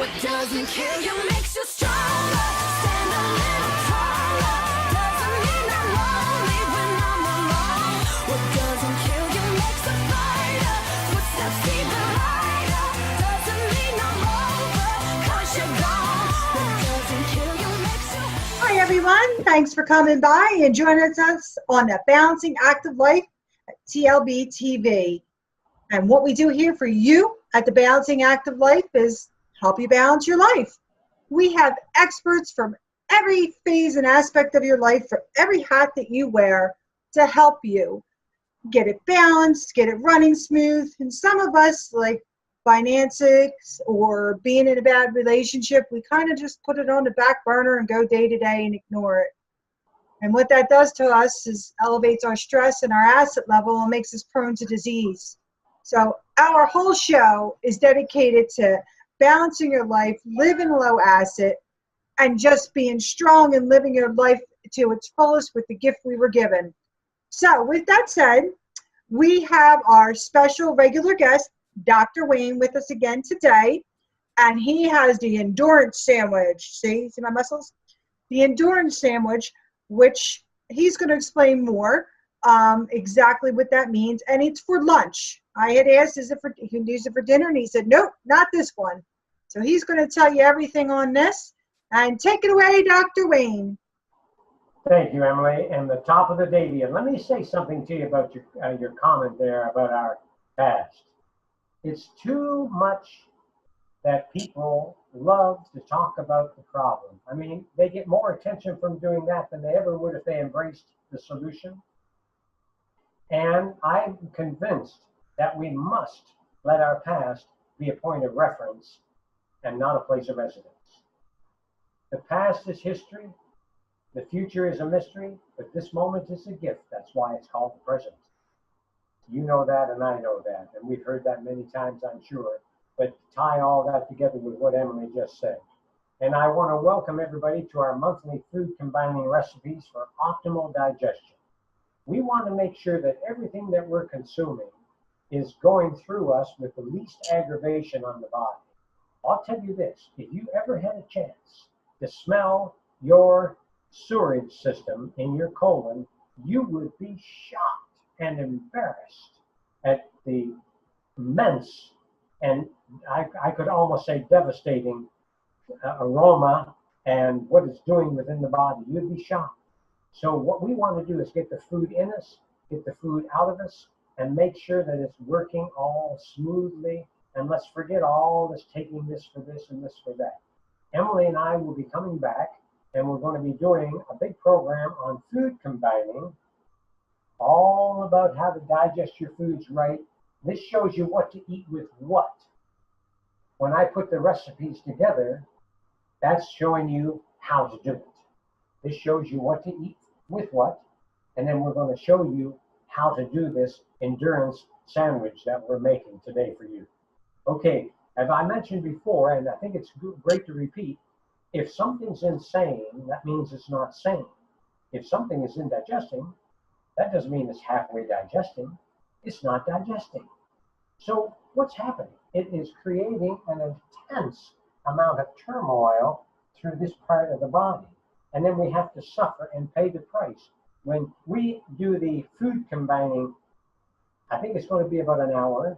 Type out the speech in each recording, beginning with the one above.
What doesn't kill you makes you stronger. Stand a little taller. Doesn't mean I'm lonely when I'm alone. What doesn't kill you makes a fighter. Footsteps even lighter. Doesn't mean I'm over, 'cause you're gone. What doesn't kill you makes you. Hi everyone, thanks for coming by and joining us on the Balancing Active Life at TLB TV. And what we do here for you at the Balancing Active Life is help you balance your life. We have experts from every phase and aspect of your life, for every hat that you wear, to help you get it balanced, get it running smooth. And some of us, like finances or being in a bad relationship, we kind of just put it on the back burner and go day to day and ignore it. And what that does to us is elevates our stress and our acid level and makes us prone to disease. So our whole show is dedicated to balancing your life, living low acid, and just being strong and living your life to its fullest with the gift we were given. So with that said, we have our special regular guest, Dr. Wayne, with us again today, and he has the endurance sandwich. See my muscles? The endurance sandwich, which he's going to explain more exactly what that means, and it's for lunch. I had asked, is it for, you can use it for dinner, and he said, nope, not this one. So he's going to tell you everything on this, and take it away, Dr. Wayne. Thank you, Emily, and the top of the day to you. Let me say something to you about your comment there about our past. It's too much that people love to talk about the problem. I mean, they get more attention from doing that than they ever would if they embraced the solution. And I'm convinced that we must let our past be a point of reference and not a place of residence. The past is history. The future is a mystery, but this moment is a gift. That's why it's called the present. You know that, and I know that, and we've heard that many times, I'm sure. But tie all that together with what Emily just said. And I want to welcome everybody to our monthly food combining recipes for optimal digestion. We want to make sure that everything that we're consuming is going through us with the least aggravation on the body. I'll tell you this, if you ever had a chance to smell your sewerage system in your colon, you would be shocked and embarrassed at the immense and I could almost say devastating aroma and what it's doing within the body. You'd be shocked. So what we want to do is get the food in us, get the food out of us, and make sure that it's working all smoothly. And let's forget all this taking this for this and this for that. Emily and I will be coming back, and we're going to be doing a big program on food combining, all about how to digest your foods right. This shows you what to eat with what. When I put the recipes together, that's showing you how to do it. This shows you what to eat with what, and then we're going to show you how to do this endurance sandwich that we're making today for you. Okay, as I mentioned before, and I think it's great to repeat, if something's insane, that means it's not sane. If something is indigesting, that doesn't mean it's halfway digesting. It's not digesting. So what's happening? It is creating an intense amount of turmoil through this part of the body. And then we have to suffer and pay the price. When we do the food combining, I think it's going to be about an hour,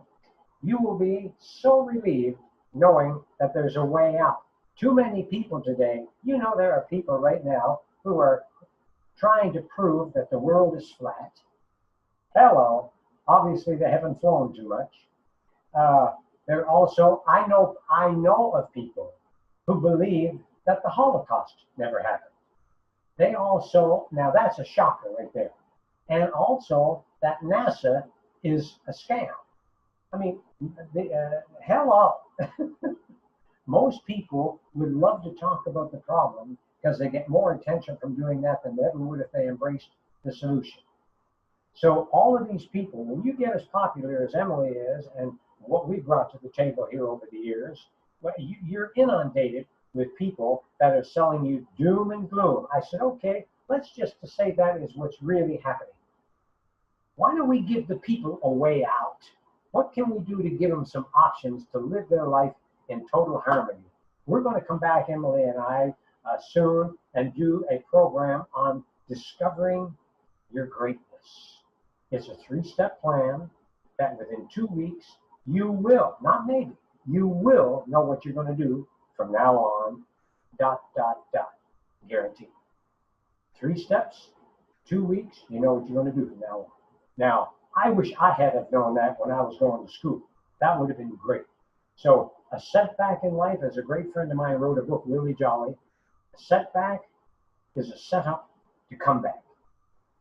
you will be so relieved knowing that there's a way out. Too many people today, you know, there are people right now who are trying to prove that the world is flat. Hello, obviously they haven't flown too much. They're also, I know of people who believe that the Holocaust never happened. They also, now that's a shocker right there. And also that NASA is a scam. I mean, hello. Most people would love to talk about the problem because they get more attention from doing that than they ever would if they embraced the solution. So all of these people, when you get as popular as Emily is and what we've brought to the table here over the years, well, you're inundated with people that are selling you doom and gloom. I said, okay, let's just say that is what's really happening. Why don't we give the people a way out? What can we do to give them some options to live their life in total harmony? We're going to come back, Emily and I, soon and do a program on discovering your greatness. It's a 3-step plan that within 2 weeks, you will, not maybe, you will know what you're going to do from now on, ... Guaranteed. 3 steps, 2 weeks, you know what you're going to do from now on. Now, I wish I had have known that when I was going to school. That would have been great. So a setback in life, as a great friend of mine wrote a book, really jolly. A setback is a setup to come back.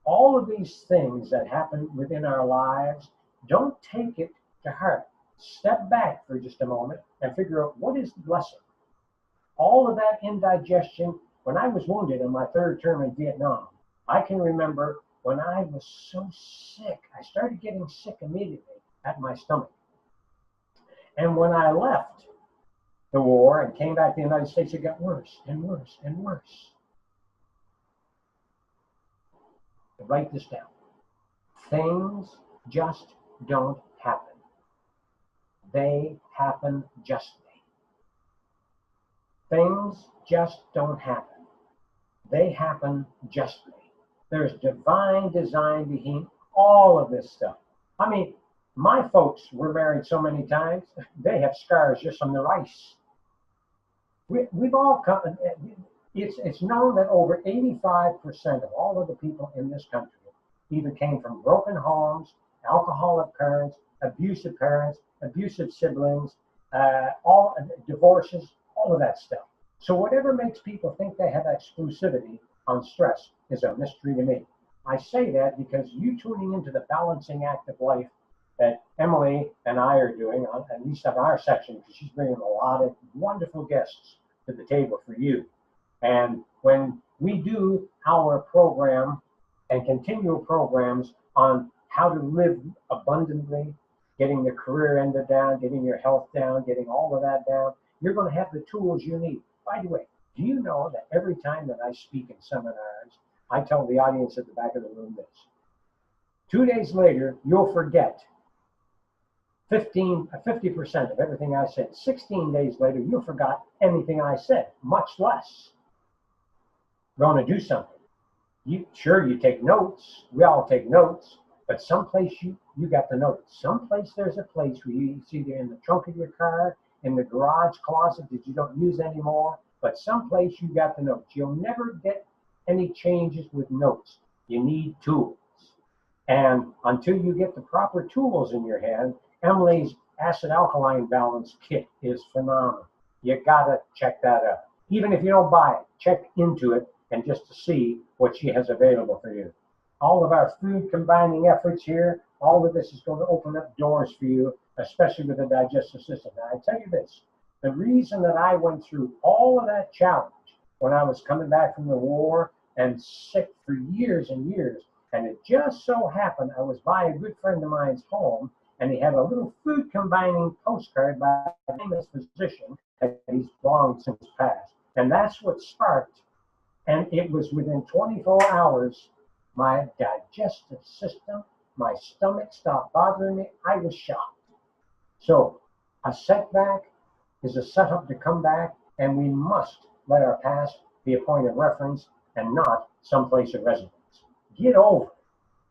All of these things that happen within our lives, don't take it to heart. Step back for just a moment and figure out what is the blessing. All of that indigestion, when I was wounded in my 3rd term in Vietnam, I can remember when I was so sick, I started getting sick immediately at my stomach. And when I left the war and came back to the United States, it got worse and worse and worse. Write this down. Things just don't happen. They happen justly. Things just don't happen. They happen justly. There's divine design behind all of this stuff. I mean, my folks were married so many times, they have scars just from the rice. We've all come, it's known that over 85% of all of the people in this country either came from broken homes, alcoholic parents, abusive siblings, all divorces, all of that stuff. So whatever makes people think they have exclusivity on stress is a mystery to me. I say that because you tuning into the balancing act of life that Emily and I are doing, at least on our section, because she's bringing a lot of wonderful guests to the table for you. And when we do our program and continual programs on how to live abundantly, getting the career ended down, getting your health down, getting all of that down, you're going to have the tools you need. By the way, do you know that every time that I speak in seminars, I tell the audience at the back of the room this. 2 days later, you'll forget 50% of everything I said. 16 days later, you'll forgot anything I said, much less going to do something. You take notes. We all take notes, but someplace you got the notes. Someplace there's a place where it's either in the trunk of your car, in the garage closet that you don't use anymore, but someplace you got the notes. You'll never get any changes with notes. You need tools. And until you get the proper tools in your hand, Emily's acid alkaline balance kit is phenomenal. You gotta check that out. Even if you don't buy it, check into it and just to see what she has available for you. All of our food combining efforts here, all of this is going to open up doors for you, especially with the digestive system. Now, I tell you this, the reason that I went through all of that challenge when I was coming back from the war and sick for years and years, and it just so happened I was by a good friend of mine's home, and he had a little food combining postcard by a famous physician that he's long since passed. And that's what sparked, and it was within 24 hours, my digestive system, my stomach stopped bothering me. I was shocked. So a setback is a setup to come back, and we must let our past be a point of reference and not some place of residence. Get over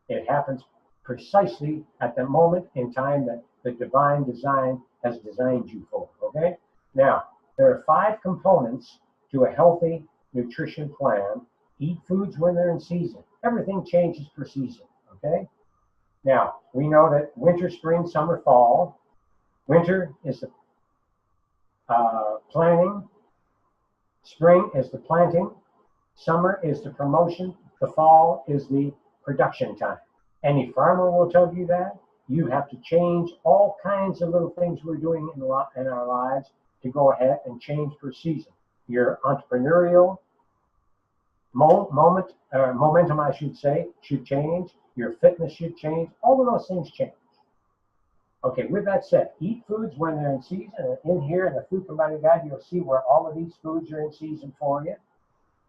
it. It happens precisely at the moment in time that the divine design has designed you for, okay? Now, there are 5 components to a healthy nutrition plan. Eat foods when they're in season. Everything changes per season, okay? Now, we know that winter, spring, summer, fall. Winter is the planning. Spring is the planting. Summer is the promotion. The fall is the production time. Any farmer will tell you that. You have to change all kinds of little things we're doing in our lives to go ahead and change per season. Your entrepreneurial momentum, I should say, should change. Your fitness should change. All of those things change. Okay, with that said, eat foods when they're in season. And in here in the food combining guide, you'll see where all of these foods are in season for you.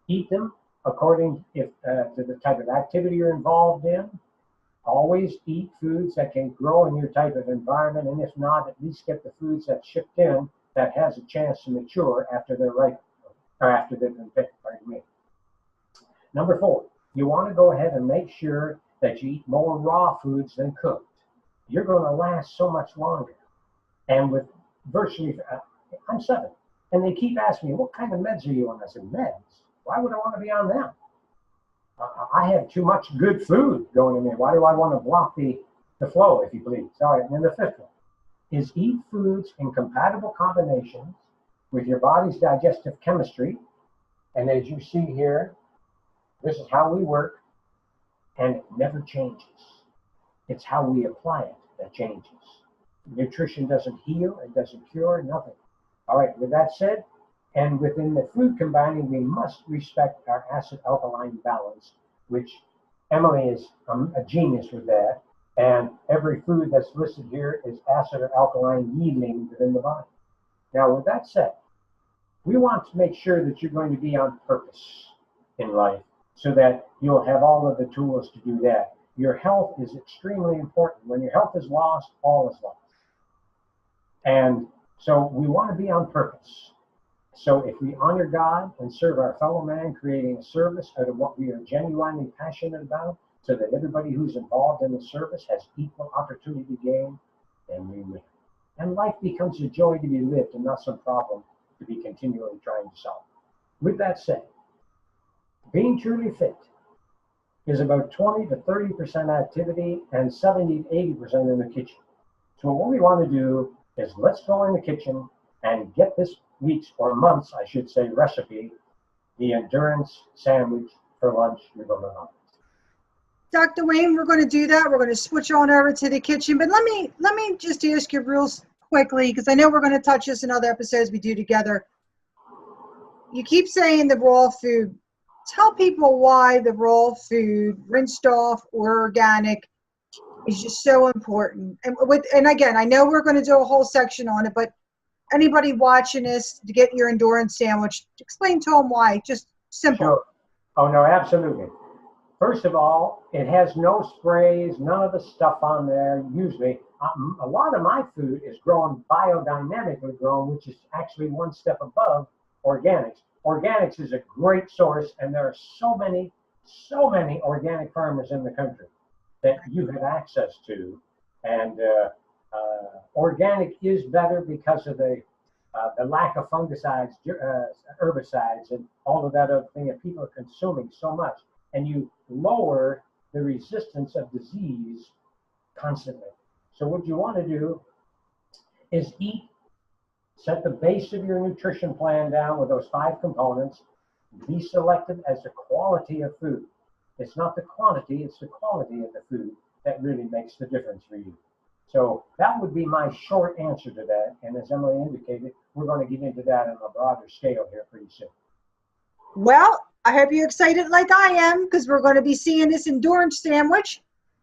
Eat them according to the type of activity you're involved in. Always eat foods that can grow in your type of environment, and if not, at least get the foods that's shipped in that has a chance to mature after they're ripe, or after they've been picked, pardon me. Number 4, you want to go ahead and make sure that you eat more raw foods than cooked. You're going to last so much longer. And with virtually, I'm 7, and they keep asking me, what kind of meds are you on? I said, meds? Why would I want to be on them? I have too much good food going in me. Why do I want to block the flow, if you please? All right, and then the 5th one is eat foods in compatible combinations with your body's digestive chemistry. And as you see here, this is how we work, and it never changes. It's how we apply it that changes. Nutrition doesn't heal, it doesn't cure, nothing. All right, with that said, and within the food combining, we must respect our acid-alkaline balance, which Emilie is a genius with that. And every food that's listed here is acid or alkaline yielding within the body. Now, with that said, we want to make sure that you're going to be on purpose in life so that you'll have all of the tools to do that. Your health is extremely important. When your health is lost, all is lost. And so we want to be on purpose. So if we honor God and serve our fellow man, creating a service out of what we are genuinely passionate about, so that everybody who's involved in the service has equal opportunity to gain, then we win. And life becomes a joy to be lived and not some problem to be continually trying to solve. With that said, being truly fit is about 20 to 30% activity and 70 to 80% in the kitchen. So what we want to do is let's go in the kitchen and get this week's, or month's, I should say, recipe, the endurance sandwich for lunch you're going to love. Dr. Wayne, we're going to do that. We're going to switch on over to the kitchen. But let me just ask you real quickly, because I know we're going to touch this in other episodes we do together. You keep saying the raw food. Tell people why the raw food, rinsed off or organic, is just so important. And again, I know we're going to do a whole section on it, but anybody watching this to get your endurance sandwich, explain to them why. Just simple. Sure. Oh, no, absolutely. First of all, it has no sprays, none of the stuff on there. Usually, a lot of my food is grown biodynamically grown, which is actually one step above organics. Organics is a great source, and there are so many organic farmers in the country that you have access to. And organic is better because of the lack of fungicides, herbicides, and all of that other thing that people are consuming so much. And you lower the resistance of disease constantly. So what you want to do is eat, set the base of your nutrition plan down with those 5 components, be selective as the quality of food. It's not the quantity, it's the quality of the food that really makes the difference for you. So that would be my short answer to that. And as Emilie indicated, we're going to get into that on a broader scale here pretty soon. Well, I hope you're excited like I am, because we're going to be seeing this endurance sandwich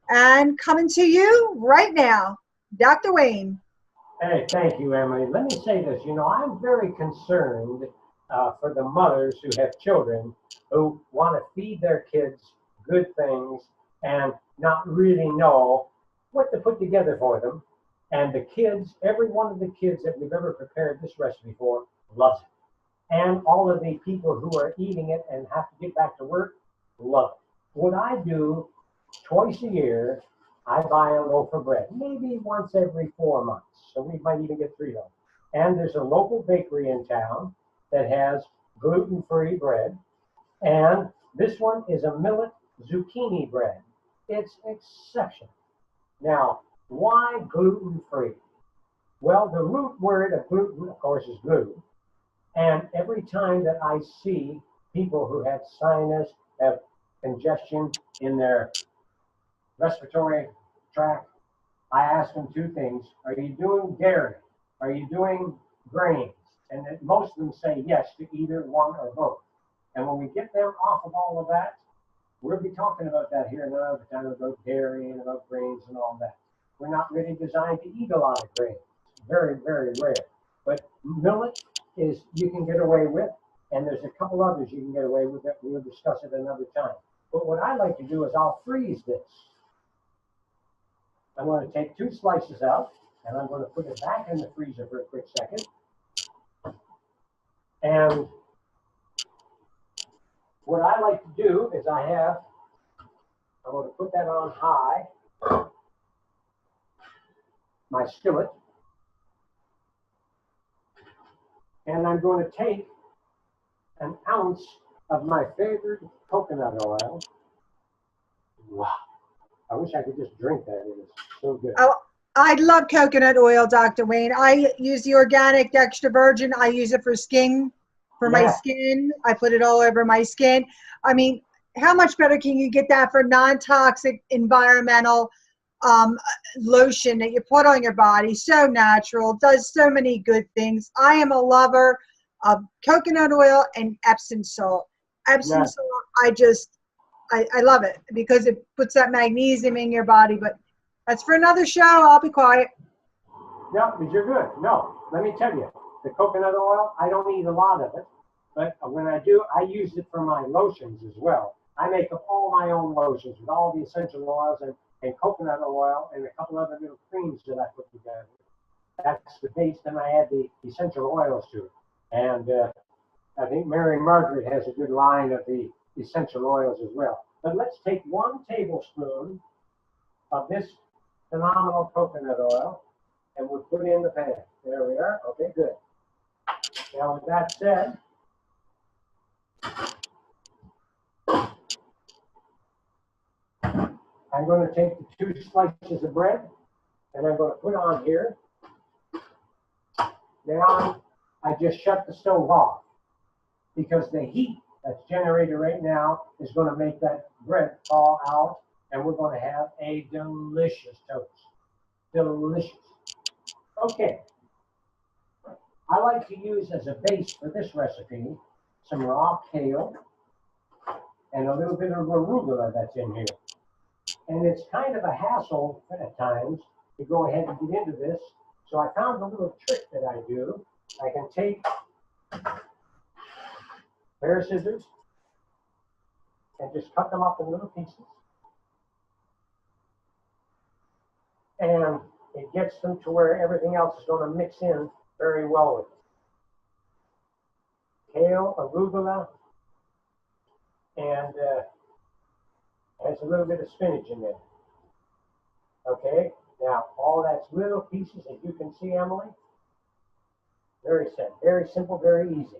and coming to you right now. Dr. Wayne. Hey, thank you, Emilie. Let me say this. You know, I'm very concerned for the mothers who have children who want to feed their kids good things and not really know what to put together for them. And the kids, every one of the kids that we've ever prepared this recipe for, loves it. And all of the people who are eating it and have to get back to work love it. What I do twice a year, I buy a loaf of bread, maybe once every 4 months. So we might even get 3 loaves. And there's a local bakery in town that has gluten-free bread. And this one is a millet zucchini bread. It's exceptional. Now, why gluten-free? Well, the root word of gluten, of course, is glue. And every time that I see people who have sinus, have congestion in their respiratory tract, I ask them 2 things. Are you doing dairy? Are you doing grains? And most of them say yes to either one or both. And when we get them off of all of that, we'll be talking about that here another time, about dairy and about grains and all that. We're not really designed to eat a lot of grains. Very, very rare. But millet is you can get away with, and there's a couple others you can get away with that we'll discuss it another time. But what I like to do is I'll freeze this. I'm going to take 2 slices out, and I'm going to put it back in the freezer for a quick second. And what I like to do is I'm going to put that on high, my skillet, and I'm going to take an ounce of my favorite coconut oil. Wow. I wish I could just drink that. It is so good. Oh, I love coconut oil, Dr. Wayne. I use the organic extra virgin. I use it for skin, for my Yeah. skin. I put it all over my skin. I mean, how much better can you get that for non-toxic environmental lotion that you put on your body? So natural, does so many good things. I am a lover of coconut oil and Epsom salt. Epsom Yeah. salt, I love it because it puts that magnesium in your body. But that's for another show. I'll be quiet. No, but you're good. No, let me tell you, the coconut oil, I don't eat a lot of it, but when I do, I use it for my lotions as well. I make up all my own lotions with all the essential oils and coconut oil and a couple other little creams that I put together. That's the base, then I add the essential oils to it. And I think Mary Margaret has a good line of the essential oils as well. But let's take 1 tablespoon of this phenomenal coconut oil and we'll put it in the pan. There we are. Okay, good. Now with that said, I'm going to take the 2 slices of bread and I'm going to put on here. Now I just shut the stove off because the heat that's generated right now is going to make that bread fall out and we're going to have a delicious toast. Delicious. Okay. I like to use as a base for this recipe some raw kale and a little bit of arugula that's in here. And it's kind of a hassle at times to go ahead and get into this. So I found a little trick that I do. I can take a pair of scissors and just cut them up in little pieces. And it gets them to where everything else is going to mix in very well with it. Kale, arugula, and has a little bit of spinach in there. Okay, now all that's little pieces, as you can see, Emily. Very simple, very easy.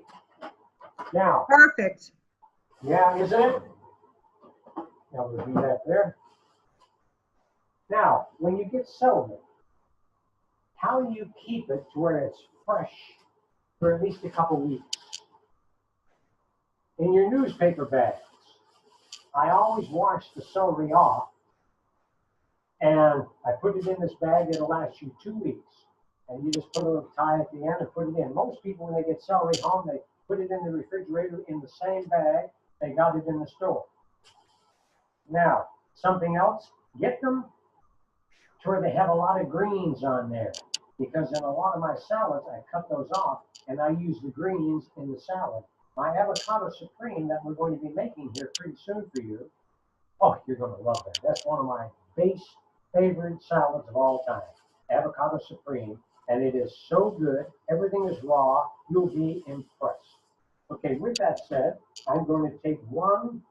Now, Perfect. yeah, isn't it? Now we'll do that there. Now, when you get celery, how do you keep it to where it's fresh for at least a couple weeks? In your newspaper bags, I always wash the celery off and I put it in this bag. It'll last you 2 weeks. And you just put a little tie at the end and put it in. Most people, when they get celery home, they put it in the refrigerator in the same bag they got it in the store. Now, something else, get them to where they have a lot of greens on there. Because in a lot of my salads, I cut those off and I use the greens in the salad. My avocado supreme that we're going to be making here pretty soon for you. Oh, you're going to love that. That's one of my base favorite salads of all time. Avocado supreme. And it is so good. Everything is raw. You'll be impressed. Okay, with that said, I'm going to take 1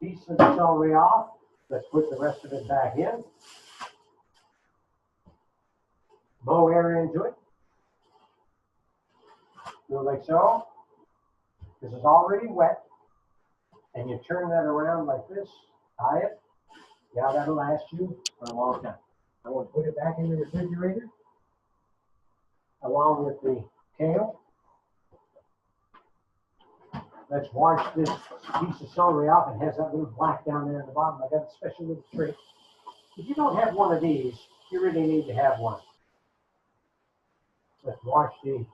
piece of the celery off. Let's put the rest of it back in. Blow air into it. Do it like so. This is already wet. And you turn that around like this. Tie it. Yeah, that'll last you for a long time. I'm going to put it back in the refrigerator along with the kale. Let's wash this piece of celery off. It has that little black down there at the bottom. I got a special little trick. If you don't have one of these, you really need to have one. Let's wash the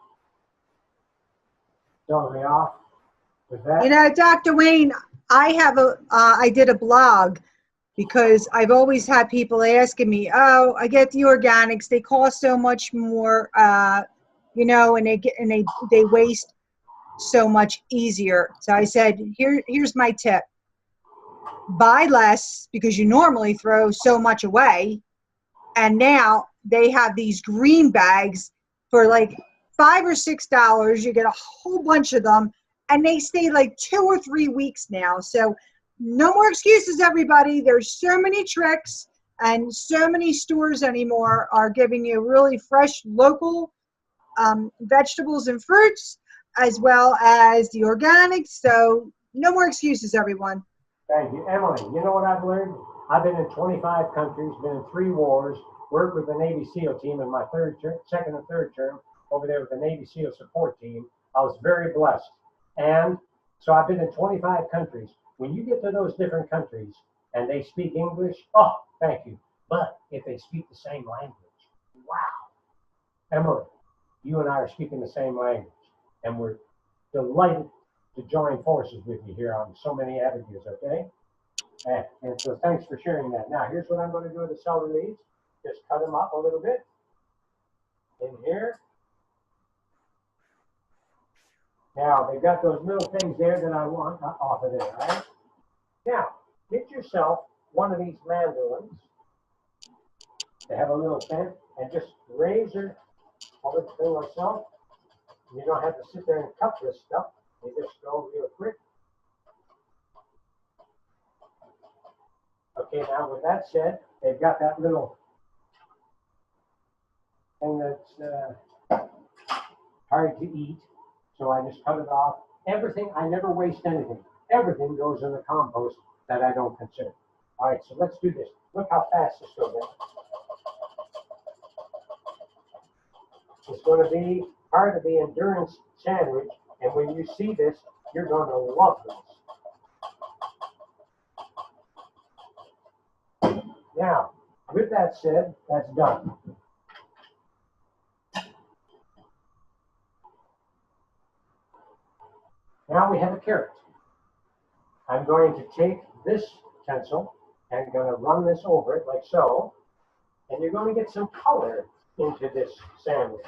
celery off with that. You know, Dr. Wayne, I did a blog because I've always had people asking me, oh, I get the organics, they cost so much more, you know, and they waste so much easier. So I said, here's my tip. Buy less because you normally throw so much away. And now they have these green bags for like $5 or $6. You get a whole bunch of them, and they stay like 2 or 3 weeks now. So no more excuses, everybody. There's so many tricks, and so many stores anymore are giving you really fresh local vegetables and fruits, as well as the organics. So no more excuses, everyone. Thank you. Emily, you know what I've learned? I've been in 25 countries, been in 3 wars, worked with the Navy SEAL team in my second and third term over there with the Navy SEAL support team. I was very blessed. And so I've been in 25 countries. When you get to those different countries and they speak English, oh, thank you. But if they speak the same language, wow. Emily, you and I are speaking the same language, and we're delighted to join forces with you here on so many avenues, okay? And so thanks for sharing that. Now, here's what I'm going to do with the celery leaves. Just cut them up a little bit in here. Now, they've got those little things there that I want off of there, right? Now, get yourself one of these mandolins. They have a little pen, and just razor all the thing like so. You don't have to sit there and cut this stuff. You just go real quick. Okay, now with that said, they've got that little thing that's hard to eat. So I just cut it off. Everything, I never waste anything. Everything goes in the compost that I don't consume. All right, so let's do this. Look how fast this goes in. It's going to be part of the endurance sandwich, and when you see this, you're going to love this. Now, with that said, that's done. Now we have a carrot. I'm going to take this utensil and going to run this over it like so, and you're going to get some color into this sandwich.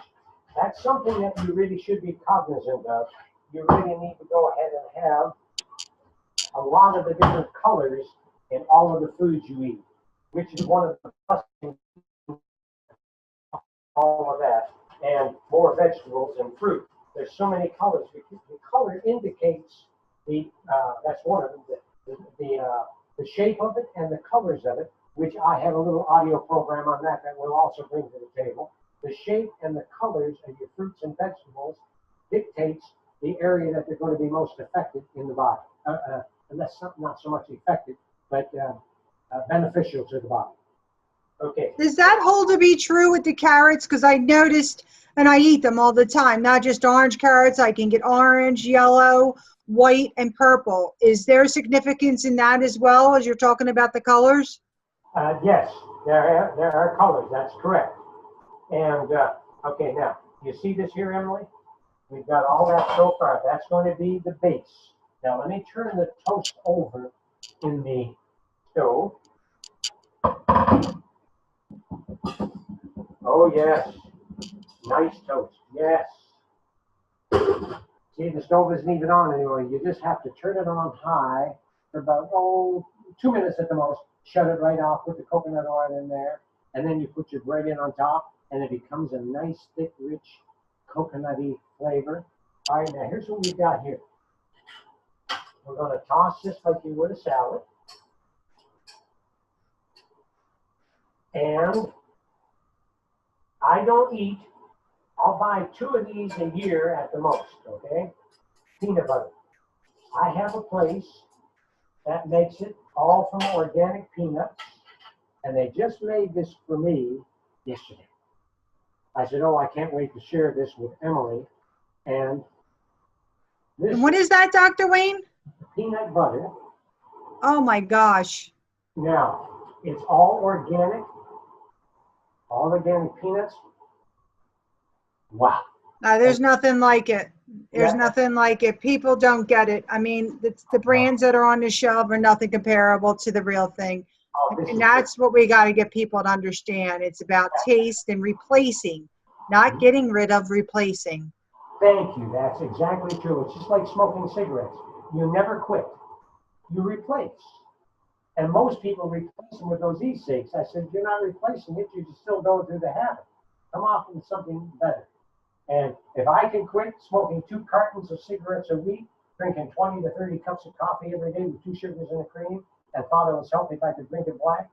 That's something that you really should be cognizant of. You really need to go ahead and have a lot of the different colors in all of the foods you eat, which is one of the plus things, all of that, and more vegetables and fruit. There's so many colors. The color indicates that's one of them, the shape of it and the colors of it, which I have a little audio program on that we'll also bring to the table. The shape and the colors of your fruits and vegetables dictates the area that they're going to be most affected in the body. Unless not so much affected, but beneficial to the body. Okay. Does that hold to be true with the carrots? Because I noticed, and I eat them all the time, not just orange carrots. I can get orange, yellow, white, and purple. Is there significance in that as well, as you're talking about the colors? Yes, there are colors. That's correct. And, okay, now, you see this here, Emily? We've got all that so far. That's going to be the base. Now, let me turn the toast over in the stove. Oh, yes. Nice toast. Yes. See, the stove isn't even on anymore. You just have to turn it on high for about, 2 minutes at the most. Shut it right off, put the coconut oil in there, and then you put your bread in on top, and it becomes a nice, thick, rich, coconutty flavor. All right, now here's what we've got here. We're going to toss this like you would a salad. And I don't eat, I'll buy 2 of these a year at the most, okay? Peanut butter. I have a place that makes it all from organic peanuts, and they just made this for me yesterday. I said, I can't wait to share this with Emily. And this And what is that, Dr. Wayne? peanut butter. Oh my gosh. Now, it's all organic peanuts. Wow. There's nothing like it. There's Yeah. nothing like it. People don't get it. I mean, the brands that are on the shelf are nothing comparable to the real thing. And that's what we got to get people to understand. It's about taste and replacing, not getting rid of, replacing. Thank you. That's exactly true. It's just like smoking cigarettes. You never quit. You replace. And most people replace them with those e-cigs. I said, you're not replacing it. You're just still going through the habit. Come off with something better. And if I can quit smoking 2 cartons of cigarettes a week, drinking 20 to 30 cups of coffee every day with 2 sugars and a cream, and thought it was healthy if I could drink it black,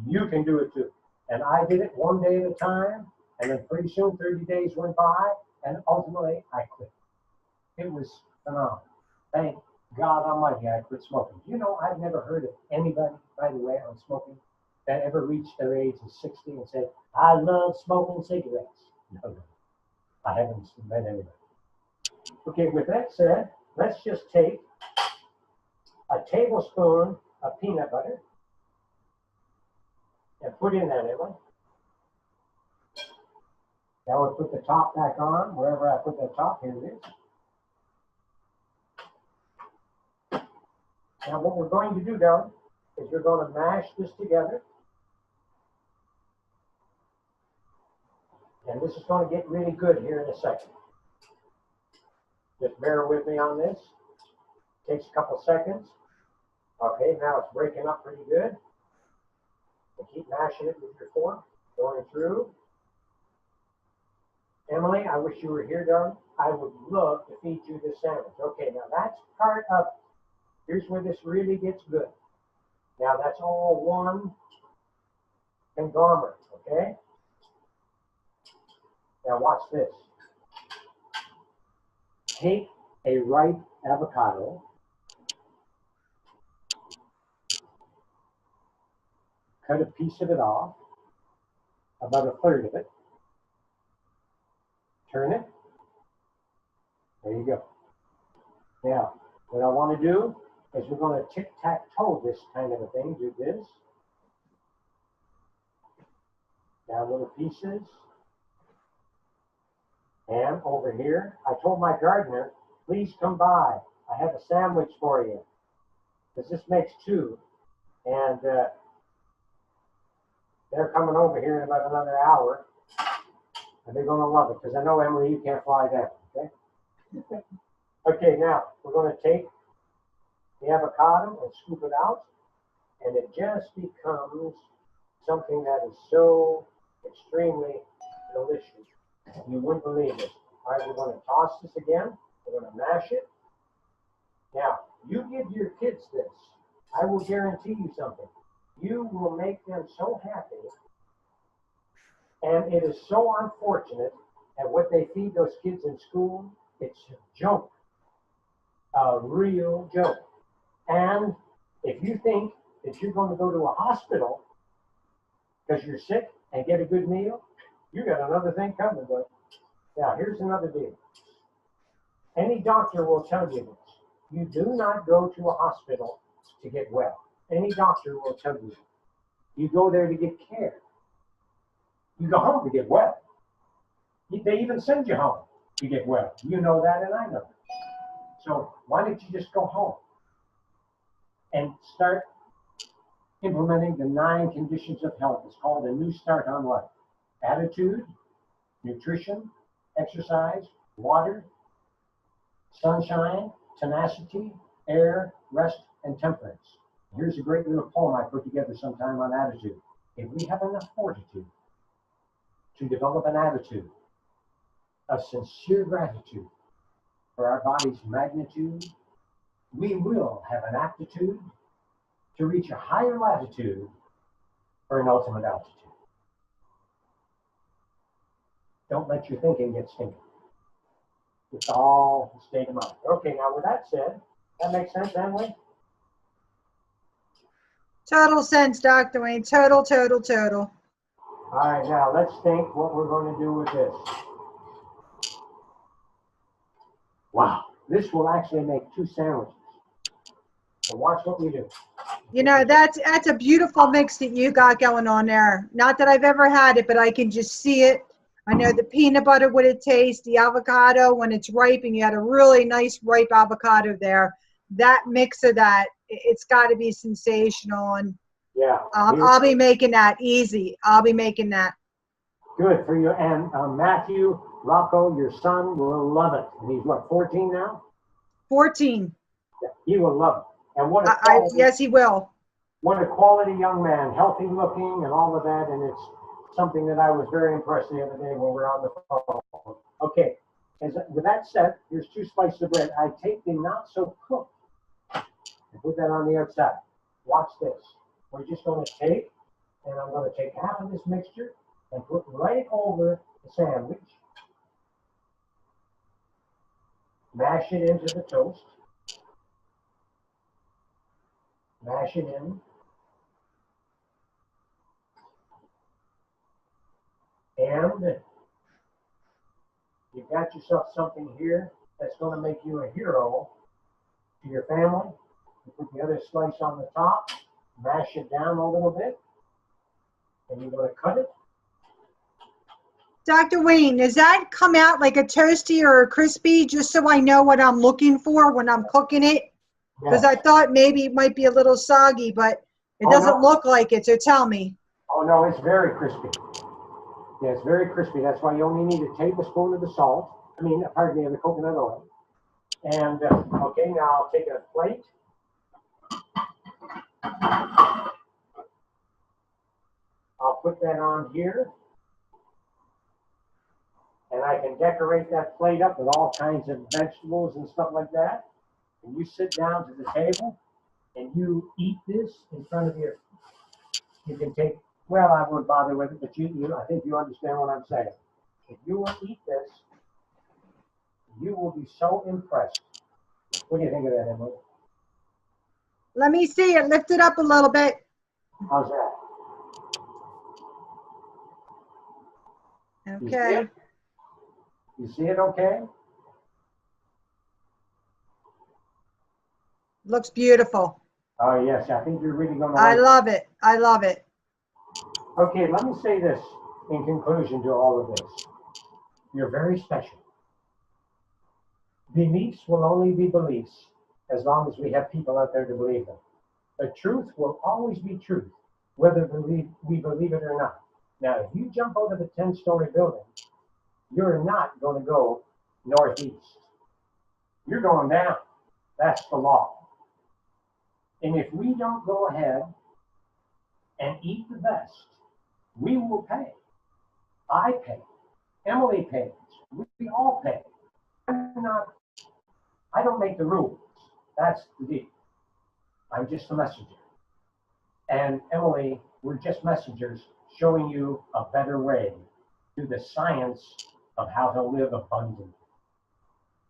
you can do it too. And I did it 1 day at a time, and then pretty soon 30 days went by, and ultimately I quit. It was phenomenal. Thank God Almighty I quit smoking. You know, I've never heard of anybody, by the way, on smoking that ever reached their age of 60 and said, I love smoking cigarettes. No, I haven't met anybody. Okay, with that said, let's just take a tablespoon of peanut butter and put in that, Emily. Now we'll put the top back on, wherever I put the top, here it is. Now what we're going to do, darling, is we're going to mash this together. And this is going to get really good here in a second. Just bear with me on this. Takes a couple seconds. Okay, now it's breaking up pretty good. And keep mashing it with your fork, going through. Emily, I wish you were here, darling. I would love to feed you this sandwich. Okay, now that's part of it. Here's where this really gets good. Now that's all one conglomerate, okay? Now watch this. Take a ripe avocado, cut a piece of it off, about a third of it, turn it, there you go. Now, what I want to do is we're going to tic-tac-toe this kind of a thing, do this. Down little pieces. And over here, I told my gardener, please come by. I have a sandwich for you. Because this makes 2. And they're coming over here in about another hour. And they're going to love it. Because I know, Emily, you can't fly down. Okay? Okay, now we're going to take the avocado and scoop it out. And it just becomes something that is so extremely delicious. You wouldn't believe it. All right, we're going to toss this again. We're going to mash it. Now, you give your kids this. I will guarantee you something. You will make them so happy. And it is so unfortunate at what they feed those kids in school. It's a joke. A real joke. And if you think that you're going to go to a hospital because you're sick and get a good meal, you got another thing coming, but now here's another deal. Any doctor will tell you this. You do not go to a hospital to get well. Any doctor will tell you. You go there to get care. You go home to get well. They even send you home to get well. You know that, and I know that. So why don't you just go home and start implementing the 9 conditions of health? It's called a new start on life. Attitude, nutrition, exercise, water, sunshine, tenacity, air, rest, and temperance. Here's a great little poem I put together sometime on attitude. If we have enough fortitude to develop an attitude of sincere gratitude for our body's magnitude, we will have an aptitude to reach a higher latitude for an ultimate altitude. Don't let your thinking get stinky. It's all state of mind. Okay, now with that said, that makes sense, Emily? Total sense, Dr. Wayne. Total. All right, now let's think what we're going to do with this. Wow, this will actually make 2 sandwiches. So watch what we do. You know, that's a beautiful mix that you got going on there. Not that I've ever had it, but I can just see it. I know the peanut butter, what it tastes, the avocado when it's ripe, and you had a really nice ripe avocado there. That mix of that, it's got to be sensational. And yeah, I'll be making that easy. I'll be making that. Good for you. And Matthew, Rocco, your son will love it. And he's what, 14 now? 14. Yeah, he will love it. And what a quality, yes, he will. What a quality young man, healthy looking and all of that. And it's something that I was very impressed the other day when we were on the phone. Okay, with that said, here's 2 slices of bread. I take the not so cooked and put that on the outside. Watch this. We're just going to take, and I'm going to take half of this mixture and put right over the sandwich. Mash it into the toast. Mash it in. And you've got yourself something here that's going to make you a hero to your family. You put the other slice on the top, mash it down a little bit, and you're going to cut it. Dr. Wayne, does that come out like a toasty or a crispy, just so I know what I'm looking for when I'm cooking it? Because I thought maybe it might be a little soggy, but it doesn't look like it, so tell me. Oh, no, it's very crispy. Yeah, it's very crispy. That's why you only need a tablespoon of the salt. Pardon me, of the coconut oil. And, okay, now I'll take a plate. I'll put that on here. And I can decorate that plate up with all kinds of vegetables and stuff like that. And you sit down to the table and you eat this in front of you can take, well, I wouldn't bother with it, but I think you understand what I'm saying. If you will eat this, you will be so impressed. What do you think of that, Emily? Let me see it. Lift it up a little bit. How's that? Okay. You see it okay? Looks beautiful. Oh, yes. I think you're really going to I like it. love it. I love it. Okay, let me say this in conclusion to all of this. You're very special. Beliefs will only be beliefs as long as we have people out there to believe them. The truth will always be truth, whether we believe it or not. Now, if you jump out of a 10-story building, you're not going to go northeast. You're going down. That's the law. And if we don't go ahead and eat the best, we will pay. I pay. Emily pays. We all pay. I don't make the rules. That's the deal. I'm just a messenger. And Emily, we're just messengers showing you a better way through the science of how to live abundantly.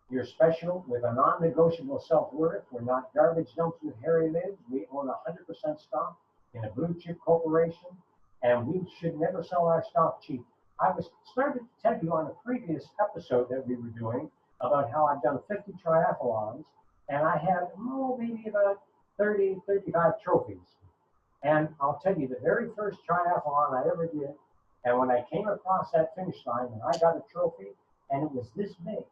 You're special with a non-negotiable self-worth. We're not garbage dumps with hairy lids. We own 100% stock in a blue chip corporation, and we should never sell our stock cheap. I was started to tell you on a previous episode that we were doing about how I've done 50 triathlons, and I had maybe about 30, 35 trophies. And I'll tell you, the very first triathlon I ever did, and when I came across that finish line and I got a trophy, and it was this big,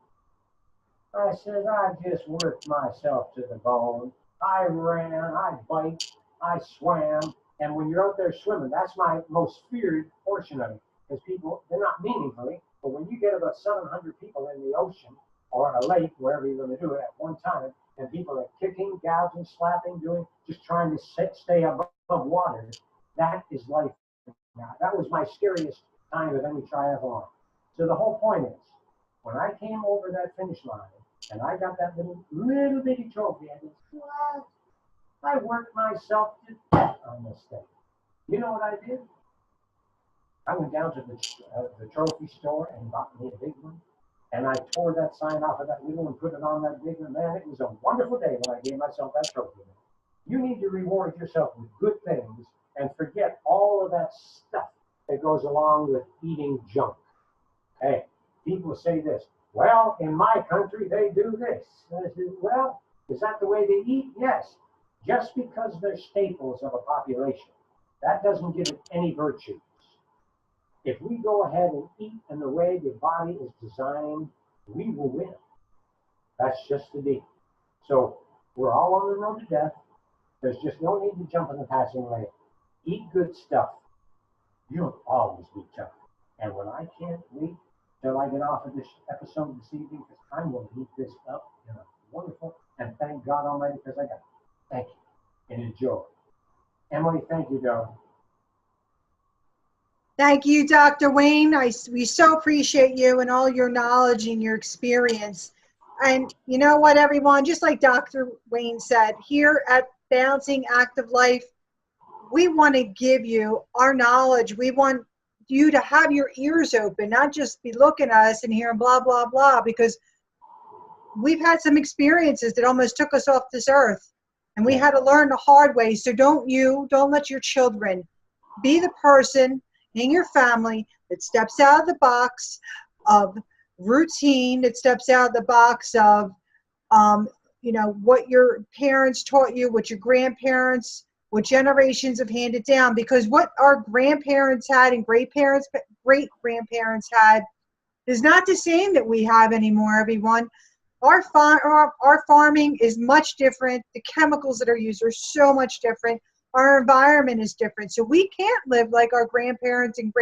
I said, I just worked myself to the bone. I ran, I biked, I swam, and when you're out there swimming, that's my most feared portion of it. Because people, they're not meaningfully, but when you get about 700 people in the ocean or a lake, wherever you're going to do it at one time, and people are kicking, gouging, slapping, just trying to stay above water, that is life. Now, that was my scariest time of any triathlon. So the whole point is, when I came over that finish line and I got that little bitty trophy, I said, what? I worked myself to death on this thing. You know what I did? I went down to the trophy store and bought me a big one. And I tore that sign off of that little and put it on that big one. Man, it was a wonderful day when I gave myself that trophy. You need to reward yourself with good things and forget all of that stuff that goes along with eating junk. Hey, people say this, well, in my country, they do this. And I say, well, is that the way they eat? Yes. Just because they're staples of a population, that doesn't give it any virtues. If we go ahead and eat in the way the body is designed, we will win. That's just the deal. So we're all on the road to death. There's just no need to jump in the passing lane. Eat good stuff. You'll always be tough. And when I can't wait till I get off of this episode this evening, because I'm going to eat this up in a wonderful, and thank God Almighty because I got it. Thank you and enjoy. Emily, thank you, darling. Thank you, Dr. Wayne. We so appreciate you and all your knowledge and your experience. And you know what, everyone, just like Dr. Wayne said, here at Balancing Active Life, we want to give you our knowledge. We want you to have your ears open, not just be looking at us and hearing blah, blah, blah, because we've had some experiences that almost took us off this earth. And we had to learn the hard way. So don't let your children be the person in your family that steps out of the box of routine, that steps out of the box of, what your parents taught you, what your grandparents, what generations have handed down. Because what our grandparents had and great-grandparents had is not the same that we have anymore, everyone. Our farming is much different. The chemicals that are used are so much different. Our environment is different. So we can't live like our grandparents and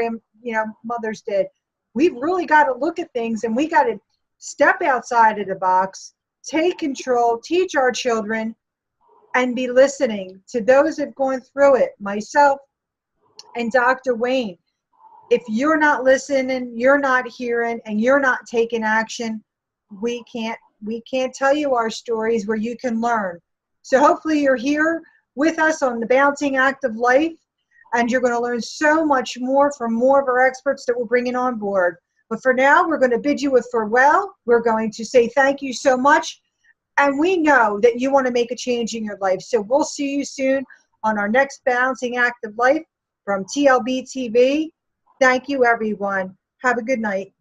mothers did. We've really got to look at things, and we got to step outside of the box, take control, teach our children, and be listening to those that have gone through it, myself and Dr. Wayne. If you're not listening, you're not hearing, and you're not taking action, we can't tell you our stories where you can learn. So hopefully you're here with us on the Balancing Active Life, and you're going to learn so much more from more of our experts that we're bringing on board. But for now, we're going to bid you a farewell. We're going to say thank you so much, and we know that you want to make a change in your life. So we'll see you soon on our next Balancing Active Life from TLB TV. Thank you, everyone. Have a good night.